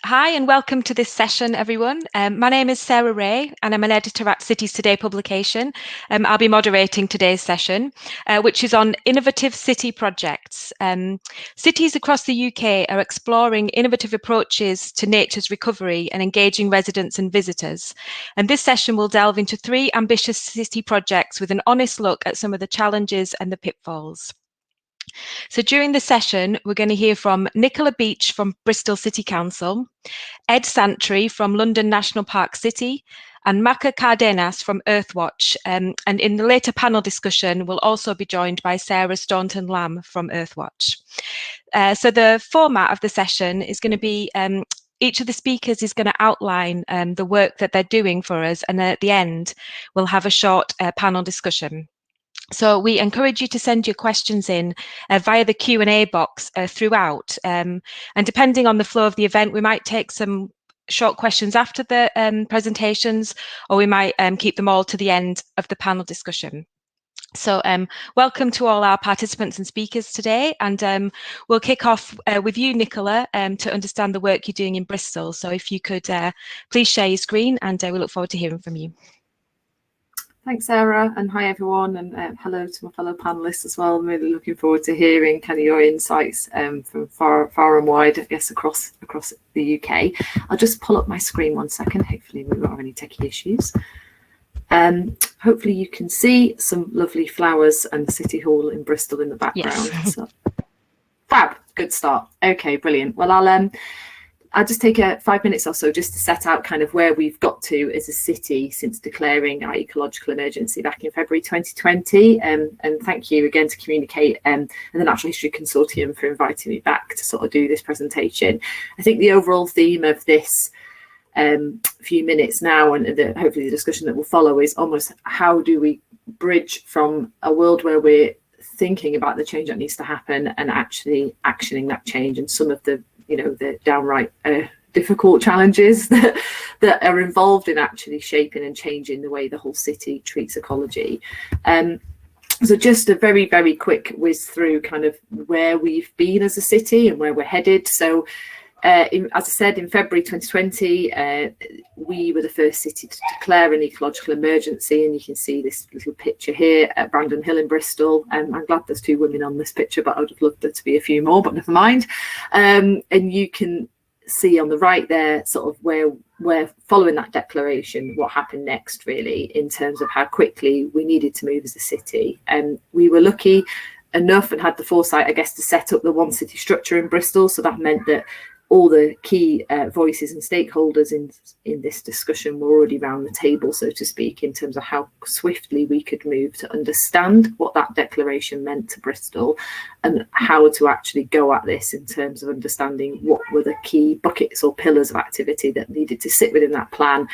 Hi and welcome to this session, everyone. My name is Sarah Ray and I'm an editor at Cities Today publication. I'll be moderating today's session, which is on innovative city projects. Cities across the UK are exploring innovative approaches to nature's recovery and engaging residents and visitors. And this session will delve into 3 ambitious city projects with an honest look at some of the challenges and the pitfalls. So during the session, we're going to hear from Nicola Beach from Bristol City Council, Ed Santry from London National Park City, and Maka Cardenas from Earthwatch. And in the later panel discussion, we'll also be joined by Sarah Staunton-Lamb from Earthwatch. So the format of the session is going to be each of the speakers is going to outline the work that they're doing for us, and then at the end, we'll have a short panel discussion. So we encourage you to send your questions in via the Q&A box throughout. And depending on the flow of the event, we might take some short questions after the presentations, or we might keep them all to the end of the panel discussion. So welcome to all our participants and speakers today. And we'll kick off with you, Nicola, to understand the work you're doing in Bristol. So if you could please share your screen, and we look forward to hearing from you. Thanks, Sarah, and hi everyone, and hello to my fellow panelists as well. I'm really looking forward to hearing kind of your insights from far and wide, I guess, across the UK. I'll just pull up my screen one second. Hopefully we won't have any techie issues. Hopefully you can see some lovely flowers and the City Hall in Bristol in the background. Yes. So, fab, good start. Okay, brilliant. Well, I'll just take 5 minutes or so just to set out kind of where we've got to as a city since declaring our ecological emergency back in February 2020. And thank you again to Communicate and the Natural History Consortium for inviting me back to sort of do this presentation. I think the overall theme of this few minutes now, and hopefully the discussion that will follow, is almost how do we bridge from a world where we're thinking about the change that needs to happen and actually actioning that change, and some of the the downright difficult challenges that are involved in actually shaping and changing the way the whole city treats ecology. So just a very, very quick whiz through kind of where we've been as a city and where we're headed. So as I said, in February 2020, we were the first city to declare an ecological emergency, and you can see this little picture here at Brandon Hill in Bristol. I'm glad there's 2 women on this picture, but I would have loved there to be a few more, but never mind. And you can see on the right there sort of where we're following that declaration, what happened next, really, in terms of how quickly we needed to move as a city. And we were lucky enough and had the foresight, I guess, to set up the one city structure in Bristol. So that meant that all the key voices and stakeholders in this discussion were already around the table, so to speak, in terms of how swiftly we could move to understand what that declaration meant to Bristol and how to actually go at this in terms of understanding what were the key buckets or pillars of activity that needed to sit within that plan,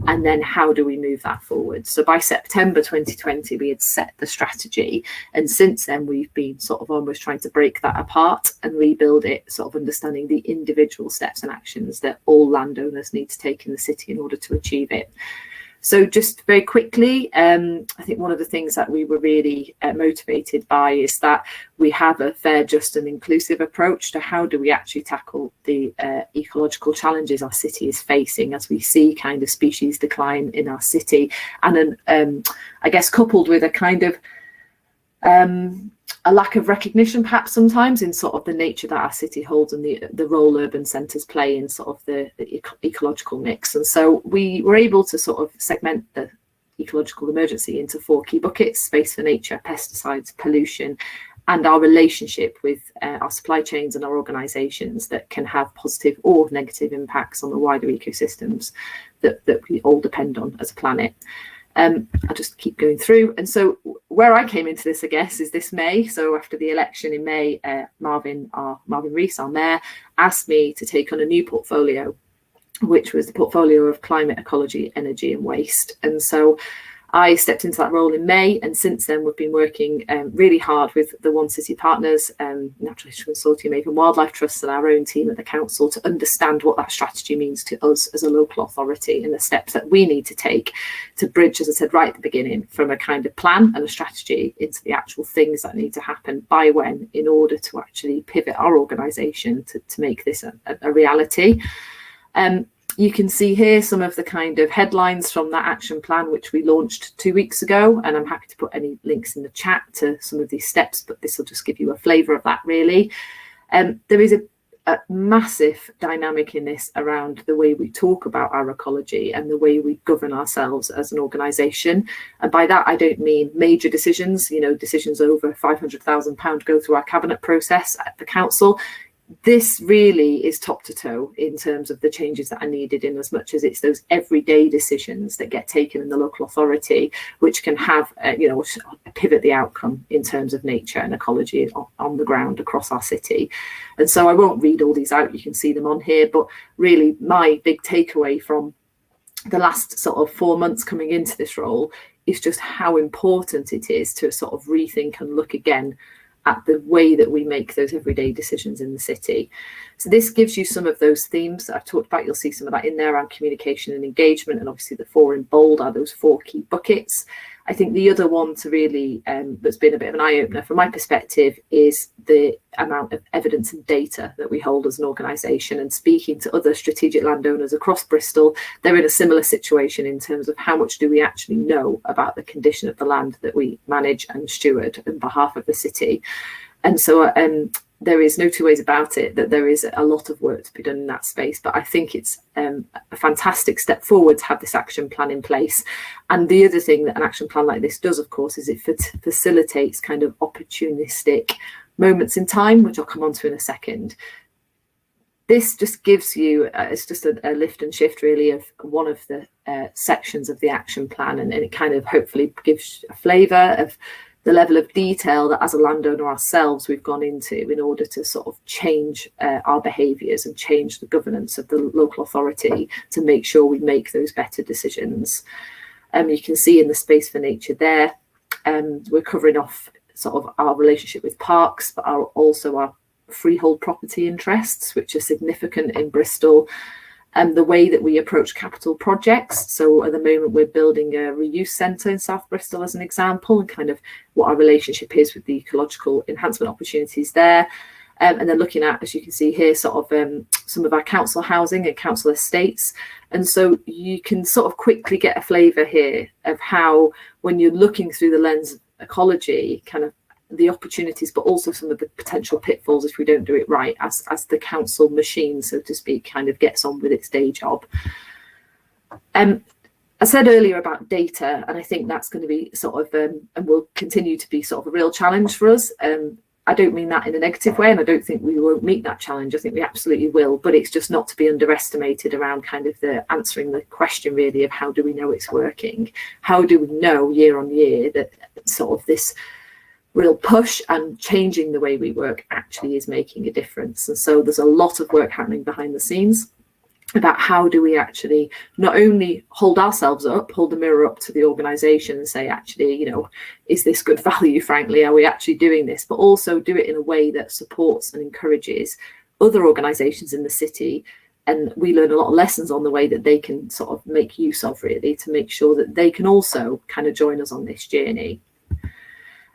and then how do we move that forward. So by September 2020, we had set the strategy, and since then we've been sort of almost trying to break that apart and rebuild it, sort of understanding the individual steps and actions that all landowners need to take in the city in order to achieve it. So just very quickly, I think one of the things that we were really motivated by is that we have a fair, just and inclusive approach to how do we actually tackle the ecological challenges our city is facing as we see kind of species decline in our city, and I guess coupled with a kind of a lack of recognition perhaps sometimes in sort of the nature that our city holds and the role urban centres play in sort of the ecological mix. And so we were able to sort of segment the ecological emergency into 4 key buckets: space for nature, pesticides, pollution, and our relationship with our supply chains and our organisations that can have positive or negative impacts on the wider ecosystems that we all depend on as a planet. I'll just keep going through. And so where I came into this, I guess, is this May. So after the election in May, Marvin Rees, our mayor, asked me to take on a new portfolio, which was the portfolio of climate, ecology, energy and waste. And so I stepped into that role in May, and since then we've been working really hard with the One City partners, Natural History Consortium, Avon Wildlife Trust, and our own team at the council to understand what that strategy means to us as a local authority and the steps that we need to take to bridge, as I said right at the beginning, from a kind of plan and a strategy into the actual things that need to happen by when, in order to actually pivot our organisation to make this a reality. You can see here some of the kind of headlines from that action plan, which we launched 2 weeks ago, and I'm happy to put any links in the chat to some of these steps, but this will just give you a flavour of that, really. There is a massive dynamic in this around the way we talk about our ecology and the way we govern ourselves as an organisation. And by that, I don't mean major decisions, decisions over £500,000 go through our cabinet process at the council. This really is top to toe in terms of the changes that are needed, in as much as it's those everyday decisions that get taken in the local authority, which can have, pivot the outcome in terms of nature and ecology on the ground across our city. And so I won't read all these out, you can see them on here, but really my big takeaway from the last sort of 4 months coming into this role is just how important it is to sort of rethink and look again at the way that we make those everyday decisions in the city. So this gives you some of those themes that I've talked about. You'll see some of that in there around communication and engagement, and obviously the 4 in bold are those 4 key buckets. I think the other one to really, that's been a bit of an eye-opener from my perspective, is the amount of evidence and data that we hold as an organisation. And speaking to other strategic landowners across Bristol, they're in a similar situation in terms of how much do we actually know about the condition of the land that we manage and steward on behalf of the city. And so there is no two ways about it that there is a lot of work to be done in that space, but I think it's a fantastic step forward to have this action plan in place. And the other thing that an action plan like this does, of course, is it facilitates kind of opportunistic moments in time, which I'll come on to in a second. This just gives you, it's just a lift and shift really of one of the sections of the action plan, and it kind of hopefully gives a flavour of the level of detail that as a landowner ourselves we've gone into in order to sort of change our behaviours and change the governance of the local authority to make sure we make those better decisions. You can see in the space for nature there, we're covering off sort of our relationship with parks, but also our freehold property interests, which are significant in Bristol, and the way that we approach capital projects. So at the moment we're building a reuse centre in South Bristol as an example, and kind of what our relationship is with the ecological enhancement opportunities there. And then looking at, as you can see here, sort of some of our council housing and council estates. And so you can sort of quickly get a flavour here of how, when you're looking through the lens of ecology, kind of the opportunities, but also some of the potential pitfalls if we don't do it right, as the council machine, so to speak, kind of gets on with its day job. I said earlier about data, and I think that's going to be sort of, and will continue to be sort of a real challenge for us. I don't mean that in a negative way, and I don't think we won't meet that challenge. I think we absolutely will, but it's just not to be underestimated around kind of the answering the question really of how do we know it's working? How do we know year on year that sort of this real push and changing the way we work actually is making a difference? And so there's a lot of work happening behind the scenes about how do we actually not only hold ourselves up, hold the mirror up to the organisation and say, actually, is this good value, frankly, are we actually doing this, but also do it in a way that supports and encourages other organisations in the city. And we learn a lot of lessons on the way that they can sort of make use of, really, to make sure that they can also kind of join us on this journey.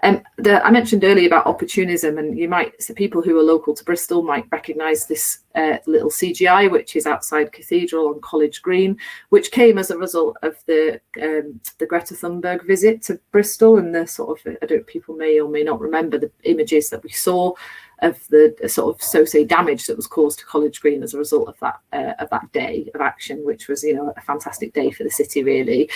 I mentioned earlier about opportunism, and so people who are local to Bristol might recognise this little CGI, which is outside Cathedral on College Green, which came as a result of the Greta Thunberg visit to Bristol, and the sort of, people may or may not remember the images that we saw of the sort of so-say damage that was caused to College Green as a result of that day of action, which was a fantastic day for the city, really.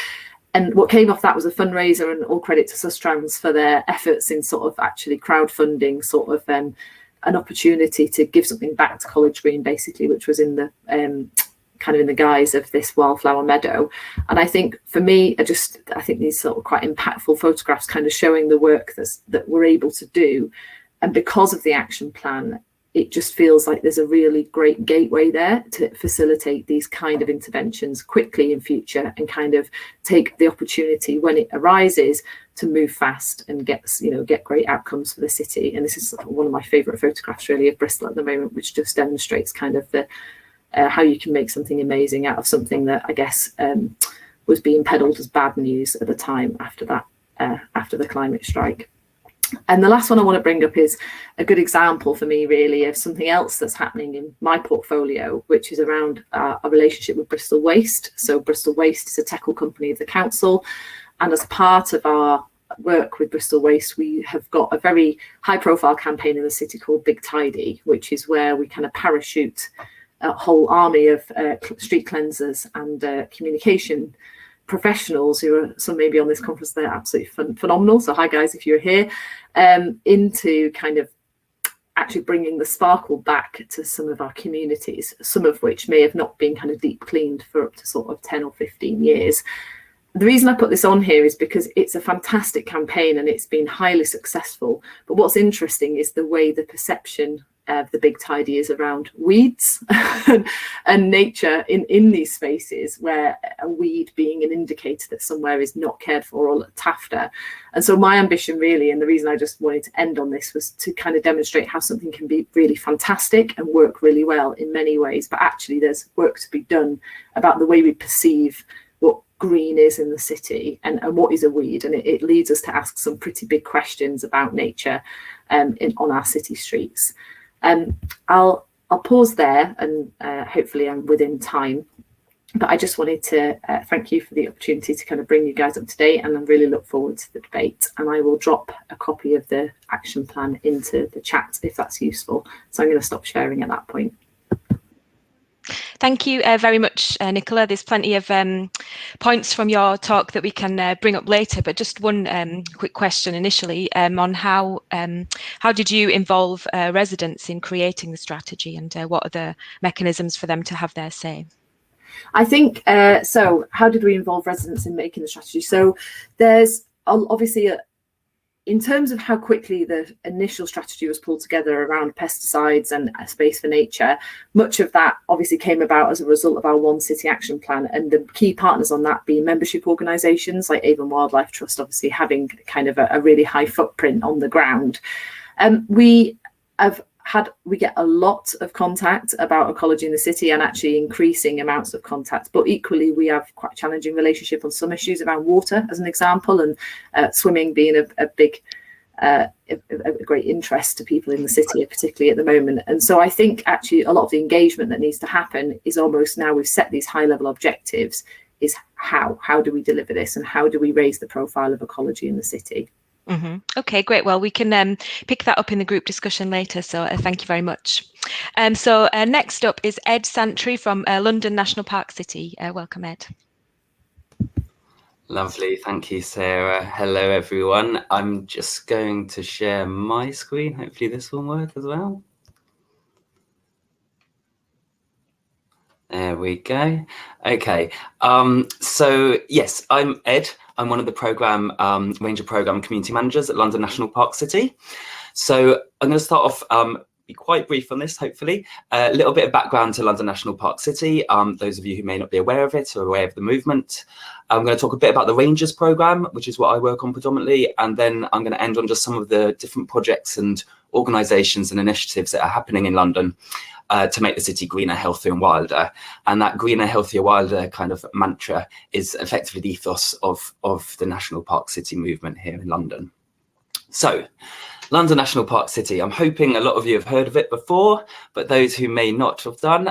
And what came off that was a fundraiser, and all credit to Sustrans for their efforts in sort of actually crowdfunding sort of an opportunity to give something back to College Green, basically, which was in the kind of in the guise of this wildflower meadow. And I think for me, I think these sort of quite impactful photographs kind of showing the work that we're able to do. And because of the action plan, it just feels like there's a really great gateway there to facilitate these kind of interventions quickly in future, and kind of take the opportunity when it arises to move fast and get great outcomes for the city. And this is one of my favourite photographs really of Bristol at the moment, which just demonstrates kind of the how you can make something amazing out of something that I guess was being peddled as bad news at the time after the climate strike. And the last one I want to bring up is a good example for me really of something else that's happening in my portfolio, which is around our relationship with Bristol Waste. So Bristol Waste is a technical company of the council, and as part of our work with Bristol Waste, we have got a very high profile campaign in the city called Big Tidy, which is where we kind of parachute a whole army of street cleansers and communication professionals who are, some maybe on this conference, they're absolutely phenomenal. So hi guys, if you're here, into kind of actually bringing the sparkle back to some of our communities, some of which may have not been kind of deep cleaned for up to sort of 10 or 15 years. The reason I put this on here is because it's a fantastic campaign and it's been highly successful. But what's interesting is the way the perception of the Big Tidy is around weeds and nature in these spaces, where a weed being an indicator that somewhere is not cared for or looked after. And so my ambition really, and the reason I just wanted to end on this, was to kind of demonstrate how something can be really fantastic and work really well in many ways, but actually there's work to be done about the way we perceive what green is in the city and what is a weed. And it leads us to ask some pretty big questions about nature on our city streets. I'll pause there, and hopefully I'm within time, but I just wanted to thank you for the opportunity to kind of bring you guys up to date, and I really look forward to the debate. And I will drop a copy of the action plan into the chat if that's useful. So I'm going to stop sharing at that point. Thank you very much, Nicola. There's plenty of points from your talk that we can bring up later, but just one quick question initially on how did you involve residents in creating the strategy, and what are the mechanisms for them to have their say? I think, so how did we involve residents in making the strategy? So there's obviously in terms of how quickly the initial strategy was pulled together around pesticides and a space for nature, much of that obviously came about as a result of our One City Action Plan, and the key partners on that being membership organisations like Avon Wildlife Trust, obviously having kind of a really high footprint on the ground. We get a lot of contact about ecology in the city, and actually increasing amounts of contact, but equally we have quite a challenging relationship on some issues around water, as an example, and swimming being a great interest to people in the city, particularly at the moment. And so I think actually a lot of the engagement that needs to happen is almost, now we've set these high level objectives, is how do we deliver this, and how do we raise the profile of ecology in the city? Mm-hmm. Okay, great. Well, we can pick that up in the group discussion later. So thank you very much. So next up is Ed Santry from London National Park City. Welcome, Ed. Lovely. Thank you, Sarah. Hello, everyone. I'm just going to share my screen. Hopefully this will work as well. There we go. Okay. So yes, I'm Ed. I'm one of the range of program community managers at London National Park City. So I'm going to start off, be quite brief on this, hopefully. A little bit of background to London National Park City. Those of you who may not be aware of it or aware of the movement. I'm going to talk a bit about the Rangers programme, which is what I work on predominantly. And then I'm going to end on just some of the different projects and organisations and initiatives that are happening in London to make the city greener, healthier and wilder. And that greener, healthier, wilder kind of mantra is effectively the ethos of the National Park City movement here in London. So, London National Park City, I'm hoping a lot of you have heard of it before, but those who may not have done,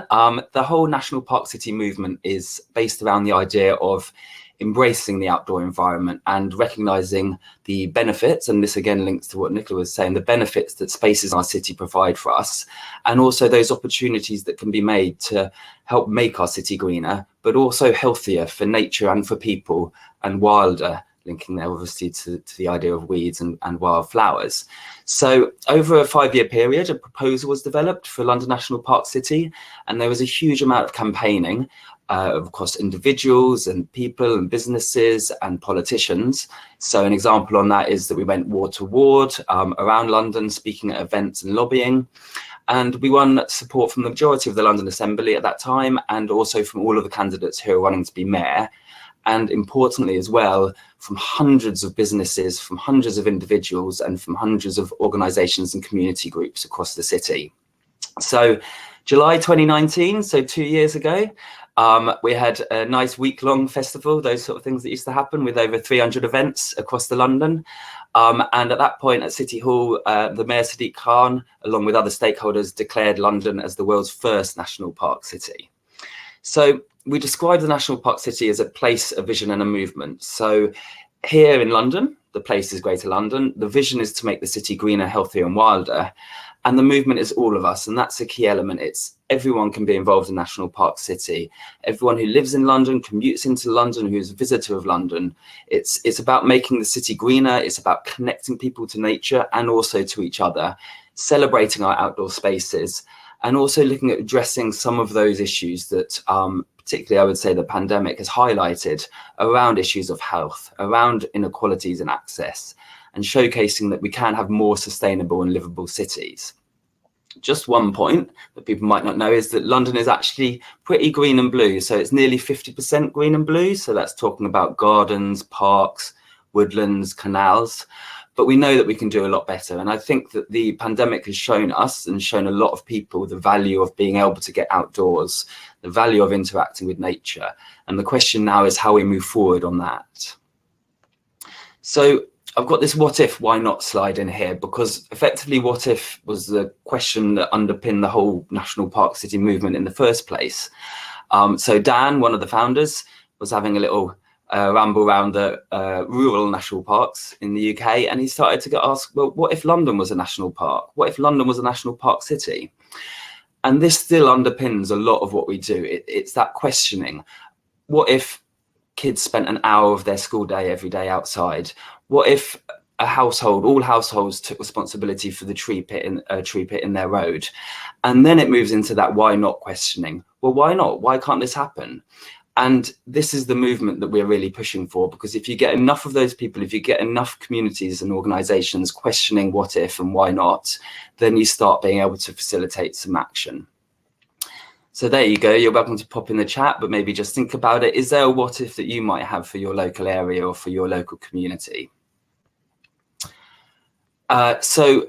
the whole National Park City movement is based around the idea of embracing the outdoor environment and recognising the benefits, and this again links to what Nicola was saying, the benefits that spaces in our city provide for us, and also those opportunities that can be made to help make our city greener, but also healthier for nature and for people, and wilder, linking there obviously to the idea of weeds and wildflowers. So over a 5-year period, a proposal was developed for London National Park City, and there was a huge amount of campaigning across individuals and people and businesses and politicians. So an example on that is that we went ward to ward around London, speaking at events and lobbying. And we won support from the majority of the London Assembly at that time, and also from all of the candidates who are running to be mayor. And importantly as well, from hundreds of businesses, from hundreds of individuals, and from hundreds of organisations and community groups across the city. So July 2019, so 2 years ago, we had a nice week-long festival, those sort of things that used to happen, with over 300 events across the London. And at that point at City Hall, the Mayor Sadiq Khan, along with other stakeholders, declared London as the world's first national park city. So we describe the National Park City as a place, a vision and a movement. So here in London, the place is Greater London. The vision is to make the city greener, healthier and wilder. And the movement is all of us, and that's a key element. It's everyone can be involved in National Park City. Everyone who lives in London, commutes into London, who's a visitor of London. It's about making the city greener. It's about connecting people to nature and also to each other, celebrating our outdoor spaces, and also looking at addressing some of those issues that particularly I would say the pandemic has highlighted around issues of health, around inequalities and access, and showcasing that we can have more sustainable and livable cities. Just one point that people might not know is that London is actually pretty green and blue. So it's nearly 50% green and blue. So that's talking about gardens, parks, woodlands, canals. But we know that we can do a lot better. And I think that the pandemic has shown us and shown a lot of people the value of being able to get outdoors, the value of interacting with nature. And the question now is how we move forward on that. So I've got this what if, why not slide in here, because effectively what if was the question that underpinned the whole National Park City movement in the first place. So Dan, one of the founders, was having a little ramble around the rural national parks in the UK, and he started to get asked, well, what if London was a national park? What if London was a national park city? And this still underpins a lot of what we do. It's that questioning. What if kids spent an hour of their school day every day outside? What if a household, all households took responsibility for the tree pit in their road? And then it moves into that why not questioning. Well, why not? Why can't this happen? And this is the movement that we're really pushing for, because if you get enough of those people, if you get enough communities and organizations questioning what if and why not, then you start being able to facilitate some action. So there you go. You're welcome to pop in the chat, but maybe just think about it. Is there a what if that you might have for your local area or for your local community? So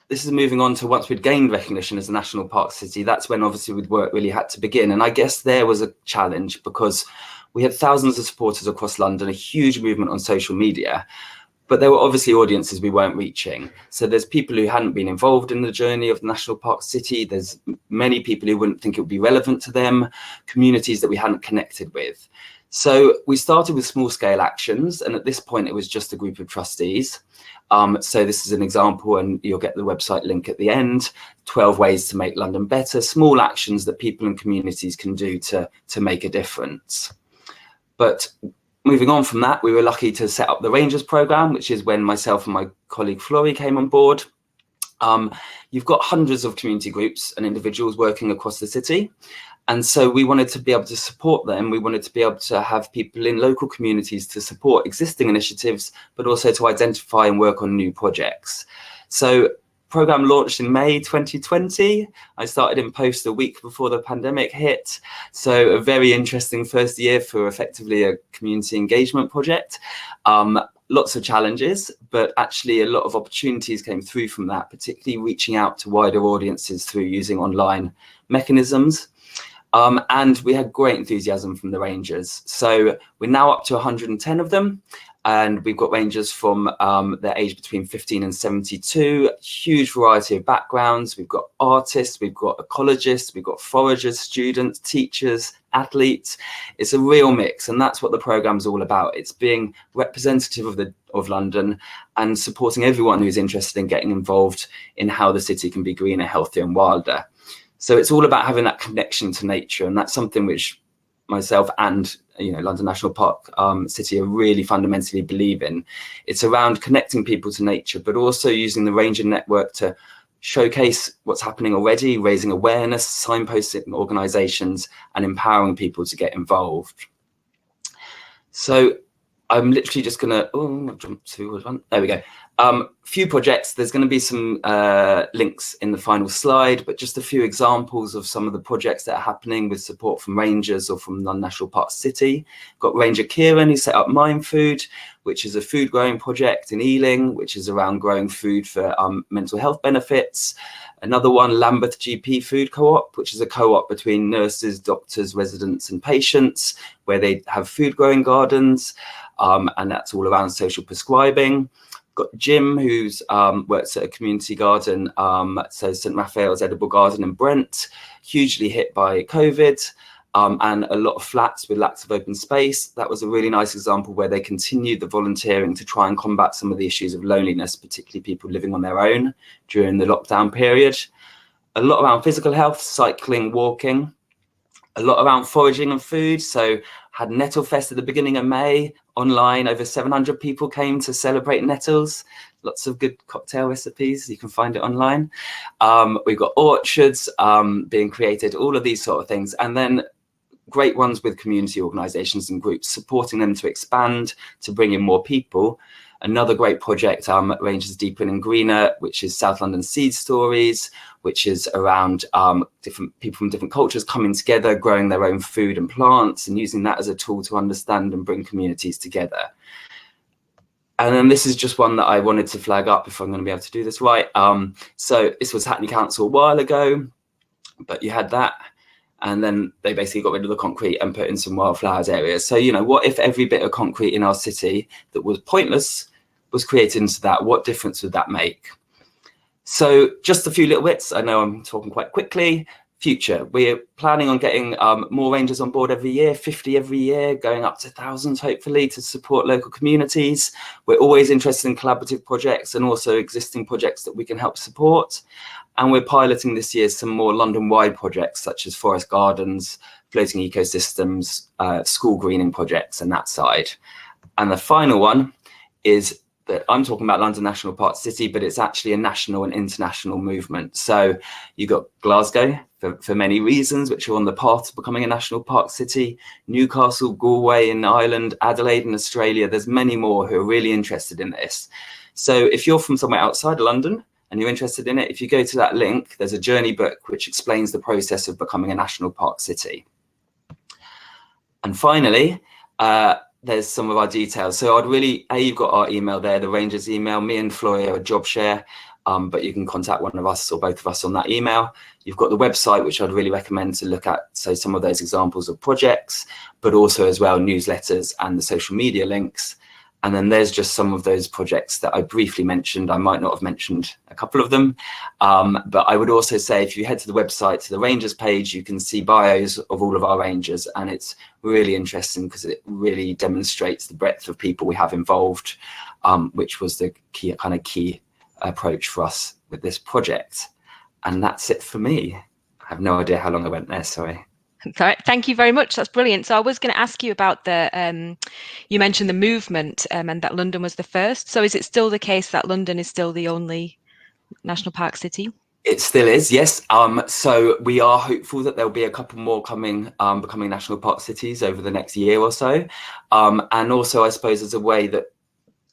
this is moving on to once we'd gained recognition as a national park city, that's when obviously work really had to begin. And I guess there was a challenge because we had thousands of supporters across London, a huge movement on social media, but there were obviously audiences we weren't reaching. So there's people who hadn't been involved in the journey of the National Park City. There's many people who wouldn't think it would be relevant to them, communities that we hadn't connected with. So we started with small scale actions. And at this point, it was just a group of trustees. So this is an example, and you'll get the website link at the end, 12 ways to make London better, small actions that people and communities can do to make a difference. But moving on from that, we were lucky to set up the Rangers programme, which is when myself and my colleague Flori came on board. You've got hundreds of community groups and individuals working across the city. And so we wanted to be able to support them. We wanted to be able to have people in local communities to support existing initiatives, but also to identify and work on new projects. So programme launched in May 2020. I started in post a week before the pandemic hit. So a very interesting first year for effectively a community engagement project. Lots of challenges, but actually a lot of opportunities came through from that, particularly reaching out to wider audiences through using online mechanisms. And we had great enthusiasm from the Rangers. So we're now up to 110 of them. And we've got Rangers from their age between 15 and 72, huge variety of backgrounds. We've got artists, we've got ecologists, we've got foragers, students, teachers, athletes. It's a real mix, and that's what the programme's all about. It's being representative of London and supporting everyone who's interested in getting involved in how the city can be greener, healthier and wilder. So it's all about having that connection to nature, and that's something which myself and London National Park City are really fundamentally believe in. It's around connecting people to nature, but also using the Ranger network to showcase what's happening already, raising awareness, signposting organisations, and empowering people to get involved. So I'm literally just going to jump to one. There we go. Few projects. There's going to be some links in the final slide, but just a few examples of some of the projects that are happening with support from rangers or from London National Park City. Got Ranger Kieran, who set up Mind Food, which is a food growing project in Ealing, which is around growing food for mental health benefits. Another one, Lambeth GP Food Co-op, which is a co-op between nurses, doctors, residents and patients, where they have food growing gardens, and that's all around social prescribing. Got Jim, who's works at a community garden, so St Raphael's Edible Garden in Brent, hugely hit by COVID, and a lot of flats with lacks of open space. That was a really nice example where they continued the volunteering to try and combat some of the issues of loneliness, particularly people living on their own during the lockdown period. A lot around physical health, cycling, walking. A lot around foraging and food. So had Nettle Fest at the beginning of May online. Over 700 people came to celebrate nettles. Lots of good cocktail recipes. You can find it online. We've got orchards being created, all of these sort of things. And then great ones with community organisations and groups, supporting them to expand, to bring in more people. Another great project, Rangers Deeper and Greener, which is South London Seed Stories, which is around different people from different cultures coming together, growing their own food and plants, and using that as a tool to understand and bring communities together. And then this is just one that I wanted to flag up if I'm going to be able to do this right. So this was Hackney Council a while ago, but you had that. And then they basically got rid of the concrete and put in some wildflowers areas. So, what if every bit of concrete in our city that was pointless was created into that? What difference would that make? So just a few little bits. I know I'm talking quite quickly. Future, we're planning on getting more rangers on board every year, 50 every year, going up to thousands, hopefully, to support local communities. We're always interested in collaborative projects and also existing projects that we can help support. And we're piloting this year some more London-wide projects, such as forest gardens, floating ecosystems, school greening projects, and that side. And the final one is that I'm talking about London National Park City, but it's actually a national and international movement. So you've got Glasgow, for many reasons, which are on the path to becoming a national park city, Newcastle, Galway in Ireland, Adelaide in Australia. There's many more who are really interested in this. So if you're from somewhere outside of London, and you're interested in it, if you go to that link, there's a journey book which explains the process of becoming a national park city. And finally, there's some of our details. So you've got our email there, the Rangers email. Me and Floria are job share, but you can contact one of us or both of us on that email. You've got the website, which I'd really recommend to look at. So some of those examples of projects, but also as well newsletters and the social media links. And then there's just some of those projects that I briefly mentioned. I might not have mentioned a couple of them, but I would also say if you head to the website, to the Rangers page, you can see bios of all of our Rangers, and it's really interesting because it really demonstrates the breadth of people we have involved, which was the key approach for us with this project. And that's it for me. I have no idea how long I went there, sorry. Thank you very much. That's brilliant. So I was going to ask you about you mentioned the movement and that London was the first. So is it still the case that London is still the only national park city? It still is, yes. So we are hopeful that there'll be a couple more becoming national park cities over the next year or so. And also, I suppose, as a way that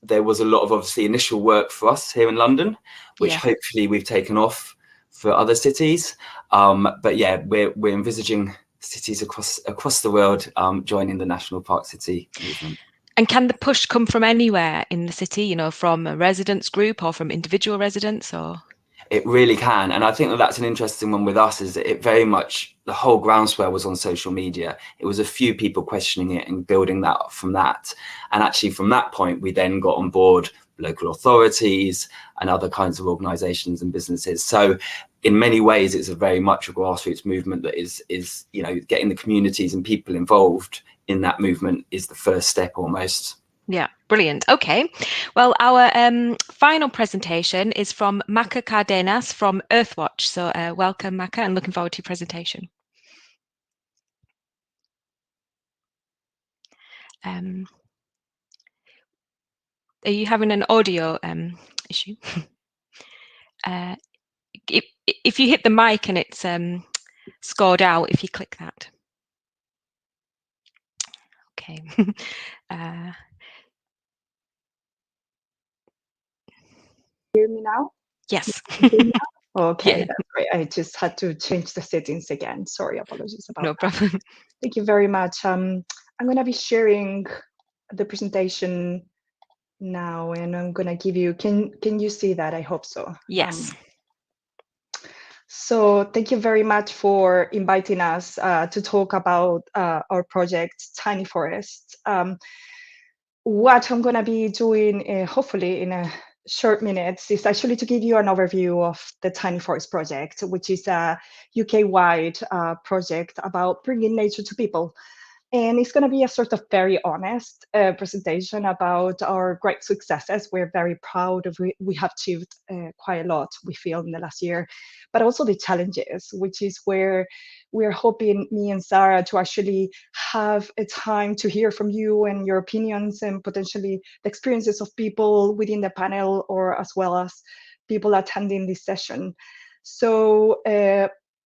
there was a lot of obviously initial work for us here in London, which hopefully we've taken off for other cities. But yeah, we're envisaging cities across the world joining the national park city movement. And can the push come from anywhere in the city, from a residents group or from individual residents, or? It really can. And I think that that's an interesting one with us, is that it very much, the whole groundswell was on social media. It was a few people questioning it and building that up from that. And actually from that point, we then got on board local authorities and other kinds of organizations and businesses. So in many ways, it's a very much a grassroots movement that is getting the communities and people involved in that movement is the first step almost. Yeah, brilliant. Okay, well, our final presentation is from Maca Cardenas from Earthwatch. So welcome, Maca, and looking forward to your presentation. Are you having an audio issue? If you hit the mic and it's scored out, if you click that. Okay. Hear me now? Yes. Okay, Yeah. that's great. I just had to change the settings again. Sorry, apologies about No that. problem. Thank you very much. I'm going to be sharing the presentation now, and I'm going to give you. Can you see that? I hope so. Yes. So thank you very much for inviting us to talk about our project, Tiny Forest. What I'm going to be doing, hopefully in a short minutes, is actually to give you an overview of the Tiny Forest project, which is a UK-wide project about bringing nature to people. And it's going to be a sort of very honest presentation about our great successes. We're very proud of we have achieved quite a lot, we feel, in the last year, but also the challenges, which is where we're hoping, me and Sarah, to actually have a time to hear from you and your opinions and potentially the experiences of people within the panel, or as well as people attending this session. So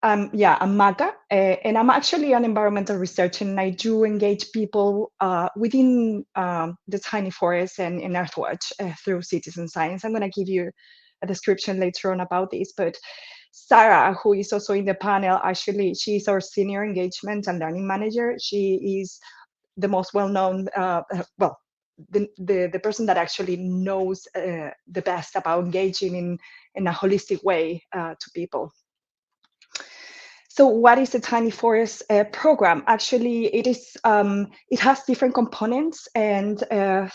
I'm Maga, and I'm actually an environmental researcher, and I do engage people within the Tiny Forest and in Earthwatch through citizen science. I'm going to give you a description later on about this, but Sarah, who is also in the panel, actually, she's our senior engagement and learning manager. She is the most well-known, the person that actually knows the best about engaging in a holistic way to people. So what is the Tiny Forest program? Actually, it has different components, and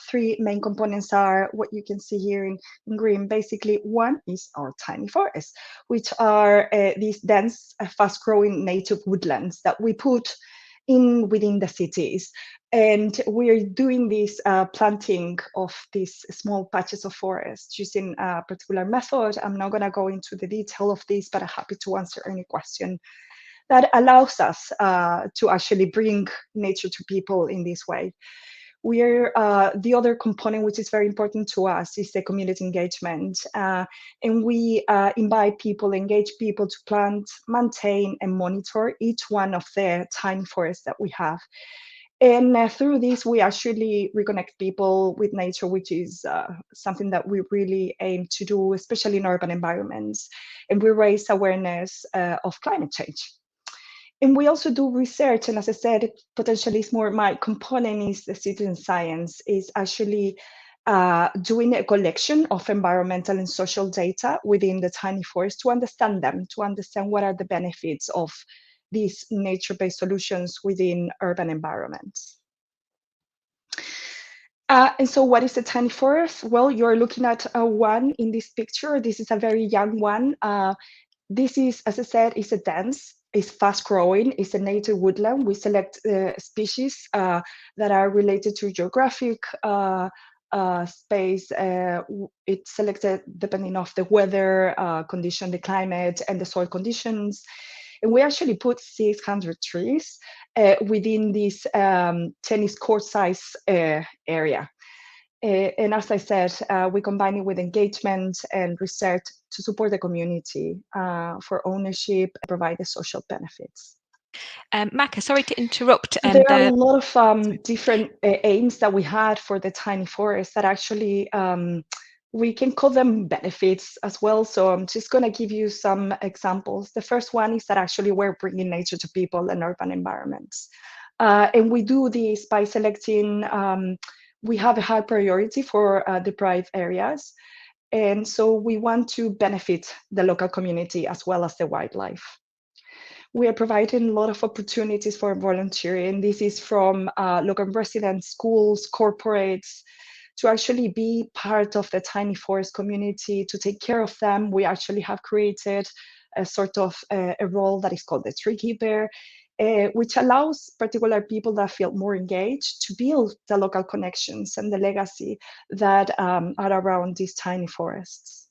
three main components are what you can see here in green. Basically, one is our Tiny Forests, which are these dense, fast-growing native woodlands that we put within the cities. And we're doing this planting of these small patches of forest using a particular method. I'm not going to go into the detail of this, but I'm happy to answer any question that allows us to actually bring nature to people in this way. We're the other component, which is very important to us, is the community engagement, and we invite people, engage people to plant, maintain, and monitor each one of the tiny forests that we have. And through this, we actually reconnect people with nature, which is something that we really aim to do, especially in urban environments. And we raise awareness of climate change. And we also do research, and as I said, potentially it's more my component is the citizen science, is actually doing a collection of environmental and social data within the tiny forest to understand them, to understand what are the benefits of these nature-based solutions within urban environments. And so what is the tiny forest? Well, you're looking at one in this picture. This is a very young one. This is, as I said, is a dense, is fast growing, is a native woodland. We select species that are related to geographic space. It's selected depending on the weather condition, the climate, and the soil conditions. And we actually put 600 trees within this tennis court size area. And as I said, we combine it with engagement and research to support the community for ownership and provide the social benefits. Maka, sorry to interrupt. There are a lot of different aims that we had for the tiny forest that actually we can call them benefits as well. So I'm just going to give you some examples. The first one is that actually we're bringing nature to people and urban environments. And we do this by selecting, we have a high priority for deprived areas. And so we want to benefit the local community as well as the wildlife. We are providing a lot of opportunities for volunteering. This is from local residents, schools, corporates, to actually be part of the tiny forest community, to take care of them. We actually have created a sort of a role that is called the tree keeper, which allows particular people that feel more engaged to build the local connections and the legacy that are around these tiny forests.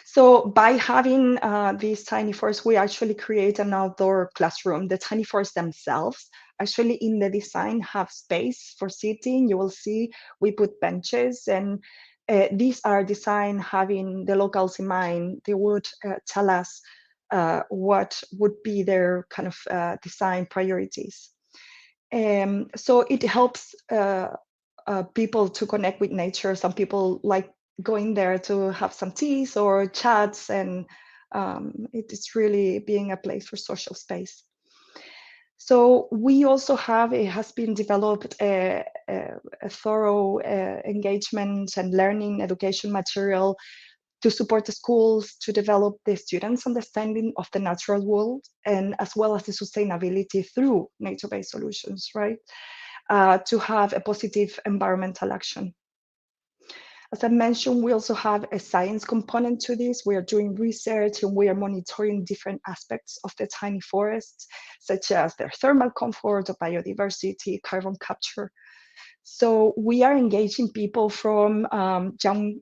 So by having these tiny forests, we actually create an outdoor classroom. The tiny forests themselves actually in the design have space for sitting. You will see we put benches, and these are designed having the locals in mind. They would tell us what would be their kind of design priorities. So it helps people to connect with nature. Some people like going there to have some teas or chats, and it is really being a place for social space. So we also have, it has been developed a thorough engagement and learning education material to support the schools to develop the students' understanding of the natural world, and as well as the sustainability through nature-based solutions, right? To have a positive environmental action. As I mentioned, we also have a science component to this. We are doing research and we are monitoring different aspects of the tiny forests, such as their thermal comfort, or biodiversity, carbon capture. So we are engaging people from young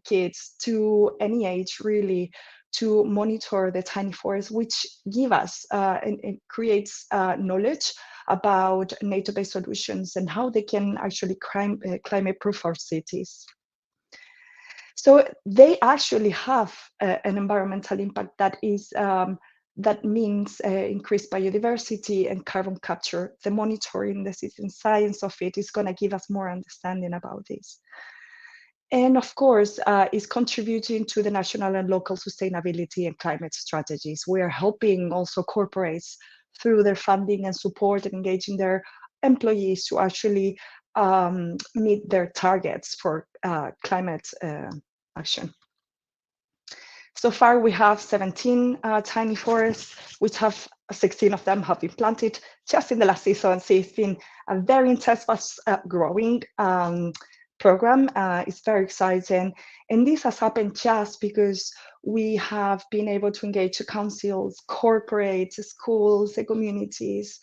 kids to any age, really, to monitor the tiny forests, which give us and it creates knowledge about nature-based solutions and how they can actually climate-proof our cities. So they actually have an environmental impact that is that means increased biodiversity and carbon capture. The monitoring, the citizen science of it is going to give us more understanding about this. And of course, is contributing to the national and local sustainability and climate strategies. We are helping also corporates through their funding and support and engaging their employees to actually meet their targets for climate action. So far, we have 17 tiny forests, which have 16 of them have been planted just in the last season. So it's been a very intense, fast growing program. It's very exciting. And this has happened just because we have been able to engage the councils, corporates, schools, the communities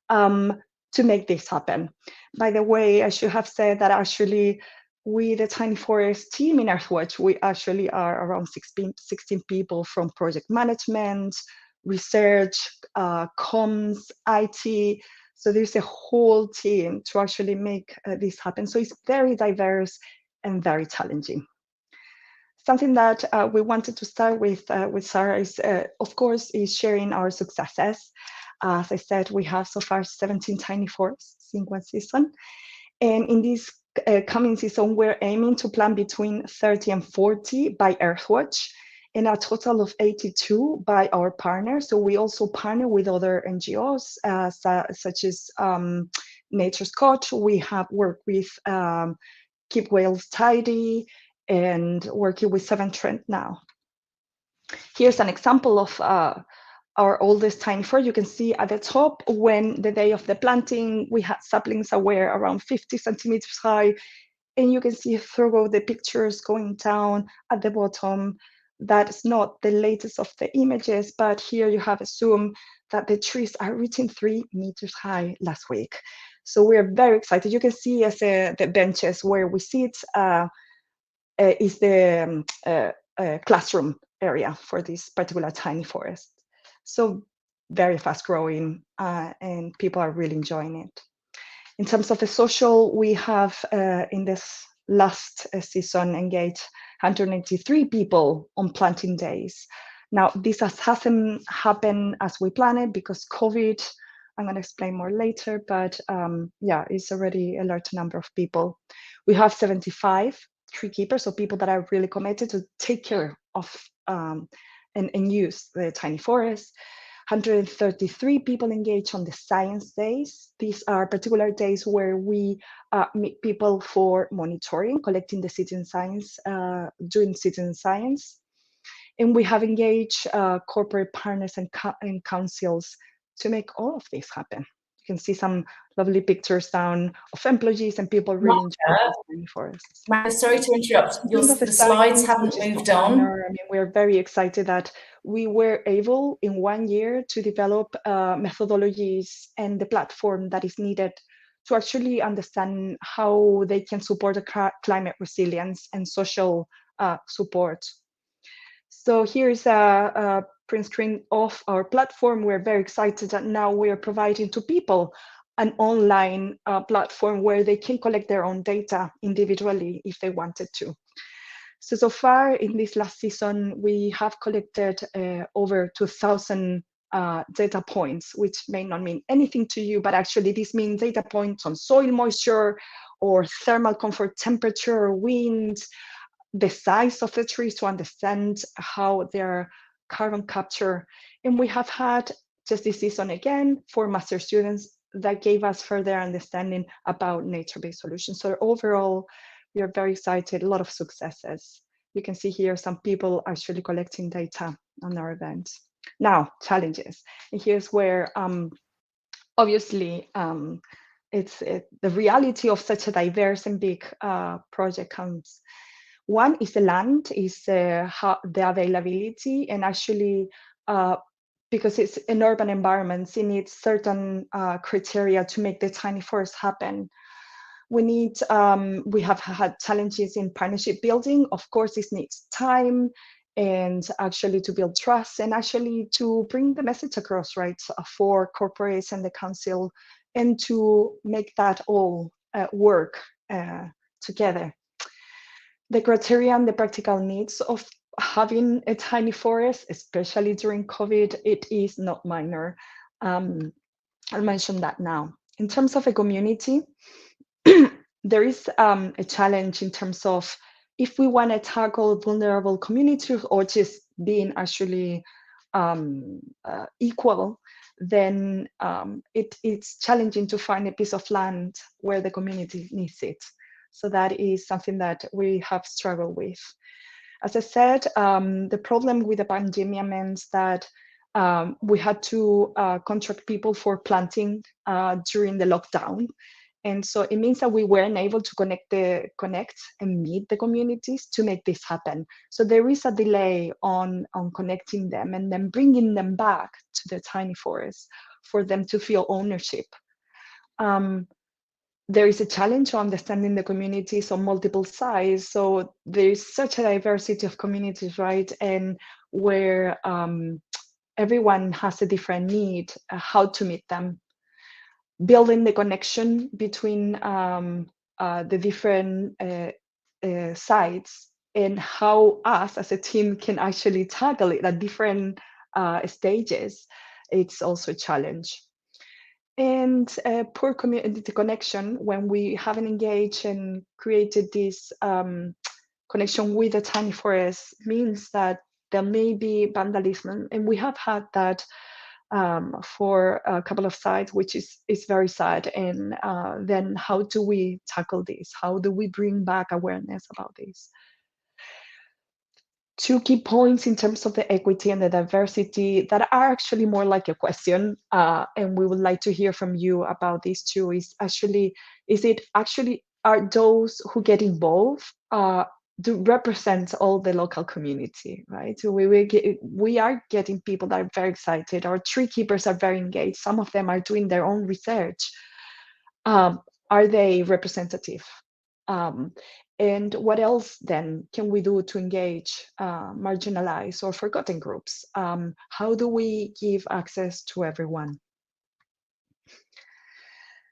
to make this happen. By the way, I should have said that actually we, the Tiny Forest team in Earthwatch, we actually are around 16 people from project management, research, comms, IT. So there's a whole team to actually make this happen. So it's very diverse and very challenging. Something that we wanted to start with Sarah is, of course, is sharing our successes. As I said, we have so far 17 tiny forests in one season. And in this coming season, we're aiming to plant between 30 and 40 by Earthwatch, and a total of 82 by our partners. So we also partner with other NGOs, such as Nature's Coach. We have worked with Keep Wales Tidy and working with Severn Trent now. Here's an example of our oldest tiny forest. You can see at the top, when the day of the planting, we had saplings that were around 50 centimeters high. And you can see through the pictures going down at the bottom. That's not the latest of the images, but here you have a zoom that the trees are reaching 3 meters high last week. So we are very excited. You can see as the benches where we sit is the classroom area for this particular tiny forest. So very fast growing, and people are really enjoying it. In terms of the social, we have in this last season engaged 183 people on planting days. Now, this hasn't happened as we planned because COVID. I'm going to explain more later, but yeah, it's already a large number of people. We have 75 tree keepers, so people that are really committed to take care of and use the tiny forest. 133 people engaged on the science days. These are particular days where we meet people for monitoring, collecting the citizen science, doing citizen science. And we have engaged corporate partners and councils to make all of this happen. You can see some lovely pictures down of employees and people really enjoying forests. Sorry to interrupt. The slides haven't moved on. I mean, we're very excited that we were able in 1 year to develop methodologies and the platform that is needed to actually understand how they can support the climate resilience and social support. So here's a print screen of our platform. We're very excited that now we are providing to people an online platform where they can collect their own data individually if they wanted to. So far in this last season, we have collected over 2,000 data points, which may not mean anything to you, but actually this means data points on soil moisture or thermal comfort, temperature, wind, the size of the trees to understand how their carbon capture. And we have had just this season again 4 master students that gave us further understanding about nature-based solutions. So overall, we are very excited, a lot of successes. You can see here some people actually collecting data on our events. Now, challenges. And here's where obviously the reality of such a diverse and big project comes. One is the land, is the availability, and actually because it's in urban environments, it needs certain criteria to make the tiny forest happen. We have had challenges in partnership building. Of course, this needs time and actually to build trust and actually to bring the message across, right, for corporates and the council, and to make that all work together. The criteria and the practical needs of having a tiny forest, especially during COVID, it is not minor. I'll mention that now. In terms of a community, there is a challenge in terms of if we want to tackle vulnerable communities or just being actually equal, then it's challenging to find a piece of land where the community needs it. So that is something that we have struggled with. As I said, the problem with the pandemic means that we had to contract people for planting during the lockdown. And so it means that we weren't able to connect and meet the communities to make this happen. So there is a delay on connecting them and then bringing them back to the tiny forest for them to feel ownership. There is a challenge of understanding the communities on multiple sides. So there is such a diversity of communities, right? And where everyone has a different need, how to meet them. Building the connection between the different sites and how us as a team can actually tackle it at different stages, it's also a challenge. And poor community connection, when we haven't engaged and created this connection with the tiny forest, means that there may be vandalism, and we have had that for a couple of sites, which is very sad. And then how do we tackle this? How do we bring back awareness about this? 2 key points in terms of the equity and the diversity that are actually more like a question, and we would like to hear from you about these 2. Are those who get involved do represent all the local community, right? So we are getting people that are very excited. Our tree keepers are very engaged. Some of them are doing their own research. Are they representative? And what else then can we do to engage marginalized or forgotten groups? How do we give access to everyone?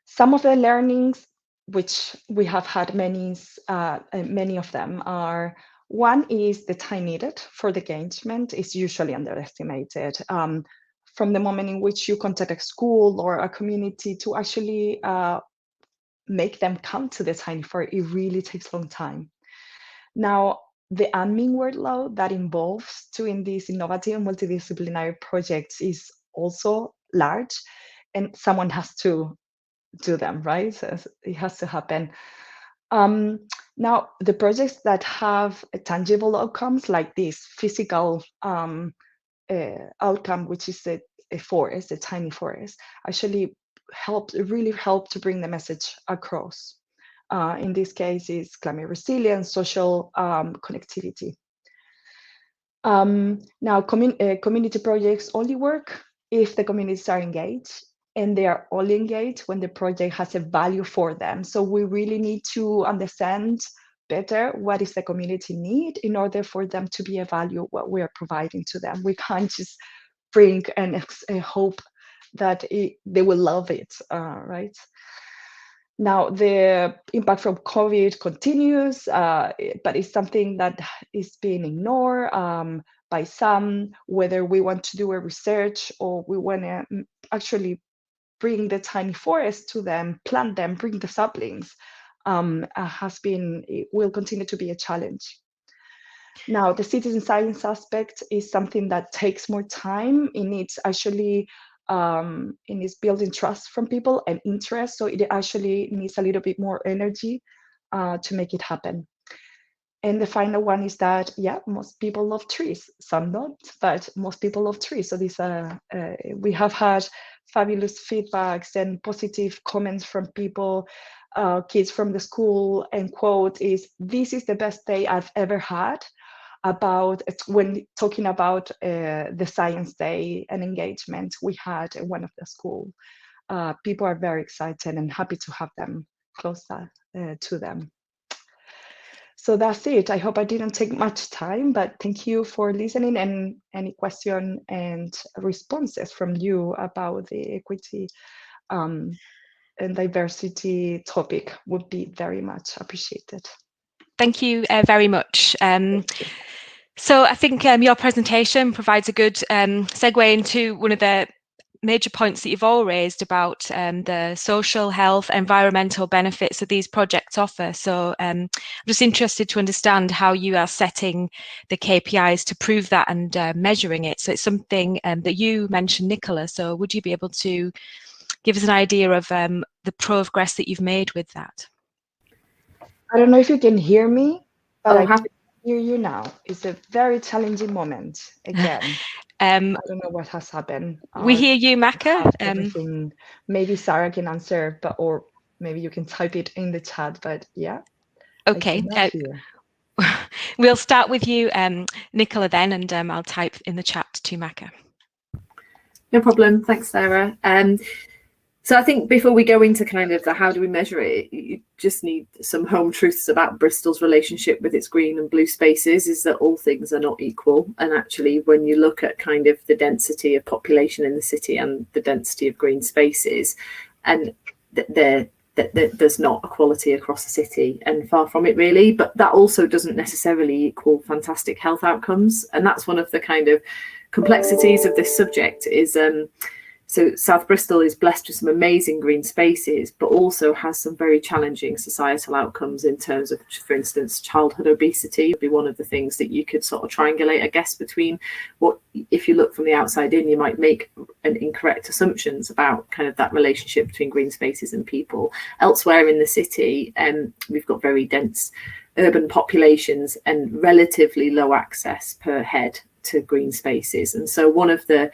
Some of the learnings, which we have had many of them, are: one is the time needed for the engagement is usually underestimated. From the moment in which you contact a school or a community to actually make them come to the tiny forest, it really takes a long time. Now, the admin workload that involves doing these innovative multidisciplinary projects is also large, and someone has to do them, right? So it has to happen. Now, the projects that have tangible outcomes like this physical outcome, which is a forest, a tiny forest, actually really help to bring the message across. In this case, is climate resilience, social connectivity. Now, community projects only work if the communities are engaged, and they are only engaged when the project has a value for them. So we really need to understand better what is the community need in order for them to be evaluate what we are providing to them. We can't just bring and hope that they will love it, right? Now, the impact from COVID continues, but it's something that is being ignored by some, whether we want to do a research or we want to actually bring the tiny forest to them, plant them, bring the saplings, it will continue to be a challenge. Now, the citizen science aspect is something that takes more time. It needs actually it needs building trust from people and interest. So it actually needs a little bit more energy to make it happen. And the final one is that, yeah, most people love trees. Some don't, but most people love trees. So we have had fabulous feedbacks and positive comments from people, kids from the school, and quote is, "This is the best day I've ever had," about when talking about the science day and engagement we had at one of the school. People are very excited and happy to have them close to them. So that's it. I hope I didn't take much time, but thank you for listening, and any question and responses from you about the equity and diversity topic would be very much appreciated. Thank you very much. So I think your presentation provides a good segue into one of the major points that you've all raised about the social, health, environmental benefits that these projects offer. So I'm just interested to understand how you are setting the KPIs to prove that and measuring it. So it's something that you mentioned, Nicola. So would you be able to give us an idea of the progress that you've made with that? I don't know if you can hear me, but Oh, I can hear you now. It's a very challenging moment again. I don't know what has happened. We hear you, Maka. Everything. Maybe Sarah can answer, or maybe you can type it in the chat. But yeah. Okay. We'll start with you, Nicola, then, and I'll type in the chat to Maka. No problem. Thanks, Sarah. So I think before we go into kind of the how do we measure it, you just need some home truths about Bristol's relationship with its green and blue spaces, is that all things are not equal. And actually, when you look at kind of the density of population in the city and the density of green spaces, and there's not equality across the city, and far from it really, but that also doesn't necessarily equal fantastic health outcomes. And that's one of the kind of complexities of this subject is so South Bristol is blessed with some amazing green spaces, but also has some very challenging societal outcomes in terms of, for instance, childhood obesity would be one of the things that you could sort of triangulate, I guess, between what, if you look from the outside in, you might make an incorrect assumptions about kind of that relationship between green spaces and people. Elsewhere in the city, we've got very dense urban populations and relatively low access per head to green spaces. And so one of the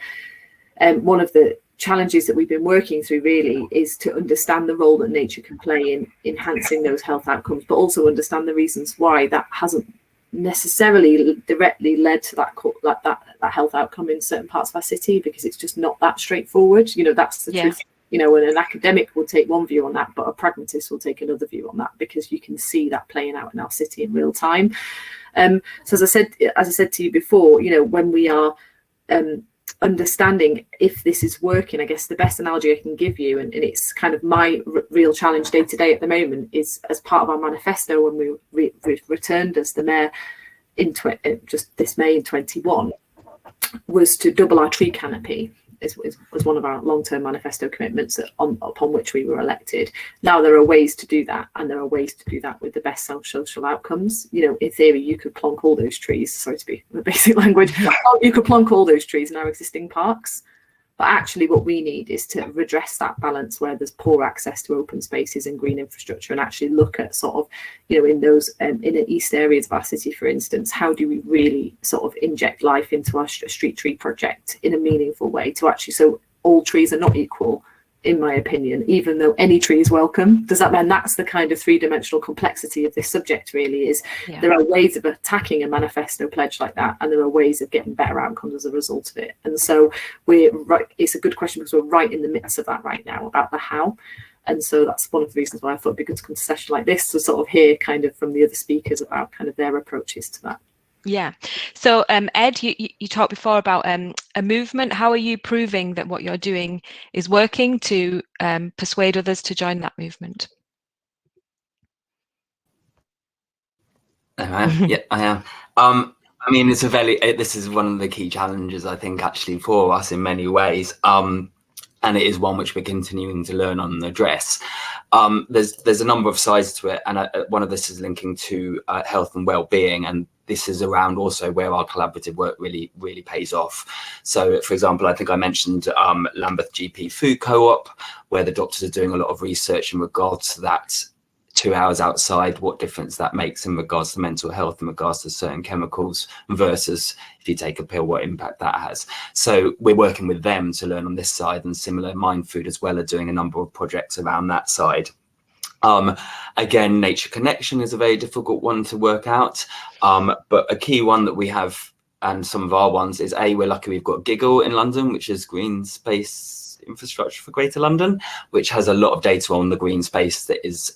challenges that we've been working through really is to understand the role that nature can play in enhancing those health outcomes, but also understand the reasons why that hasn't necessarily directly led to that health outcome in certain parts of our city, because it's just not that straightforward. You know, that's the truth. You know, and an academic will take one view on that, but a pragmatist will take another view on that, because you can see that playing out in our city in real time. So as I said to you before, you know, when we are understanding if this is working, I guess the best analogy I can give you, and it's kind of my real challenge day to day at the moment, is as part of our manifesto when we returned as the mayor in just this May in 21, was to double our tree canopy. Was one of our long-term manifesto commitments upon which we were elected. Now there are ways to do that, and there are ways to do that with the best social outcomes. You know, in theory, you could plonk all those trees, sorry to be the basic language, you could plonk all those trees in our existing parks. But actually what we need is to redress that balance where there's poor access to open spaces and green infrastructure, and actually look at sort of, you know, in those inner east areas of our city, for instance, how do we really sort of inject life into our street tree project in a meaningful way to actually, so all trees are not equal, in my opinion, even though any tree is welcome. Does that mean that's the kind of three-dimensional complexity of this subject really is? Yeah. There are ways of attacking a manifesto pledge like that, and there are ways of getting better outcomes as a result of it. And so it's a good question, because we're right in the midst of that right now about the how. And so that's one of the reasons why I thought it'd be good to come to a session like this to sort of hear kind of from the other speakers about kind of their approaches to that. Yeah. So Ed, you talked before about a movement. How are you proving that what you're doing is working to persuade others to join that movement? Yeah, I am. I mean, this is one of the key challenges, I think, actually, for us in many ways. And it is one which we're continuing to learn on and address. There's a number of sides to it, and one of this is linking to health and well-being, and this is around also where our collaborative work really pays off. So, for example, I think I mentioned Lambeth GP Food Co-op, where the doctors are doing a lot of research in regards to that 2 hours outside, what difference that makes in regards to mental health, in regards to certain chemicals, versus if you take a pill, what impact that has. So we're working with them to learn on this side, and similar Mind Food as well are doing a number of projects around that side. Again, nature connection is a very difficult one to work out, but a key one that we have, and some of our ones, is we're lucky we've got Giggle in London, which is green space infrastructure for Greater London, which has a lot of data on the green space that is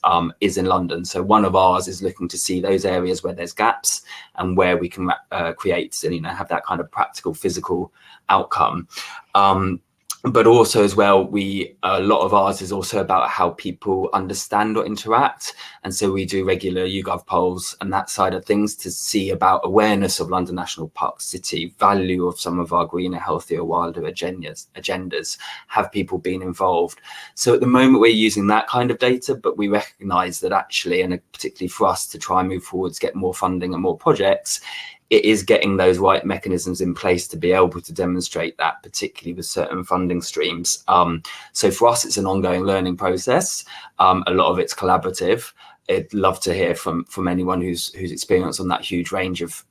in London. So one of ours is looking to see those areas where there's gaps and where we can create and have that kind of practical physical outcome. But also as well, a lot of ours is also about how people understand or interact. And so we do regular YouGov polls and that side of things to see about awareness of London National Park City, value of some of our greener, healthier, wilder agendas, have people been involved. So at the moment we're using that kind of data, but we recognise that actually, and particularly for us to try and move forwards, get more funding and more projects, it is getting those right mechanisms in place to be able to demonstrate that, particularly with certain funding streams. So for us, it's an ongoing learning process. A lot of it's collaborative. I'd love to hear from anyone who's experienced on that huge range of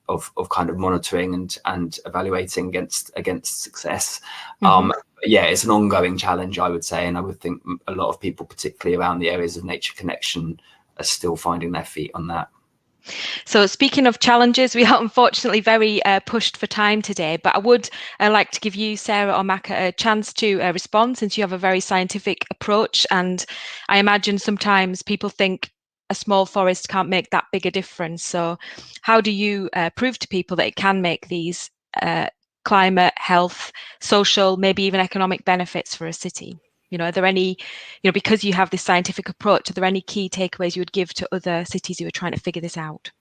kind of monitoring and evaluating against success. Yeah, it's an ongoing challenge, I would say, and I would think a lot of people, particularly around the areas of nature connection, are still finding their feet on that. So speaking of challenges, we are unfortunately very pushed for time today, but I would like to give you, Sarah or Maka, a chance to respond, since you have a very scientific approach. And I imagine sometimes people think a small forest can't make that big a difference. So how do you prove to people that it can make these climate, health, social, maybe even economic benefits for a city? Are there any, because you have this scientific approach, are there any key takeaways you would give to other cities who are trying to figure this out?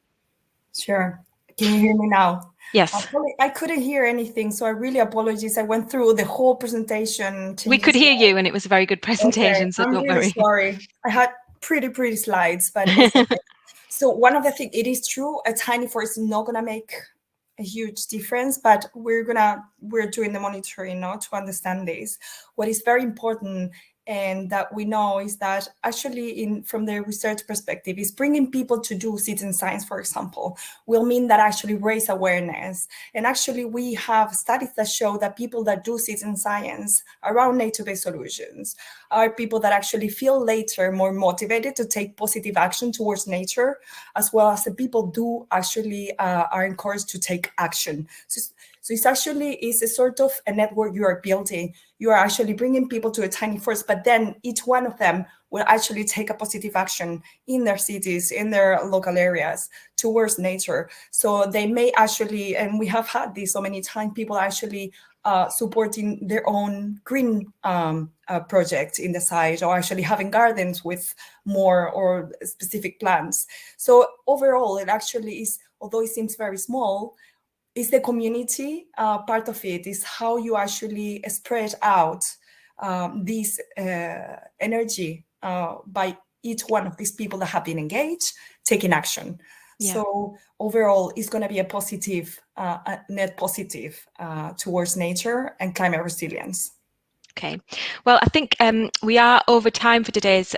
Sure. Can you hear me now? Yes. I couldn't hear anything, so I really apologize. I went through the whole presentation. We could hear you, and it was a very good presentation, okay. so I'm don't really worry. Sorry. I had pretty slides, but it's okay. So one of the things, it is true, a tiny forest is not gonna make a huge difference, but we're doing the monitoring now to understand this. What is very important and that we know is that actually from the research perspective is bringing people to do citizen science, for example, will mean that actually raise awareness. And actually we have studies that show that people that do citizen science around nature-based solutions are people that actually feel later more motivated to take positive action towards nature, as well as the people do actually are encouraged to take action. So it's a sort of a network you are building. You are actually bringing people to a tiny forest, but then each one of them will actually take a positive action in their cities, in their local areas towards nature. So they may actually, and we have had this so many times, people actually supporting their own green project in the site, or actually having gardens with more or specific plants. So overall, it actually is, although it seems very small, is the community part of it, is how you actually spread out this energy by each one of these people that have been engaged, taking action. Yeah. So overall, it's going to be a positive, net positive towards nature and climate resilience. Okay, well, I think we are over time for today's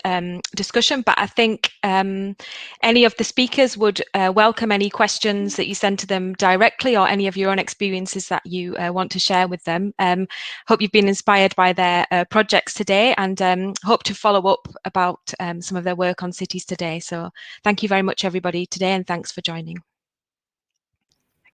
discussion, but I think any of the speakers would welcome any questions that you send to them directly, or any of your own experiences that you want to share with them. Hope you've been inspired by their projects today, and hope to follow up about some of their work on cities today. So thank you very much, everybody, today, and thanks for joining.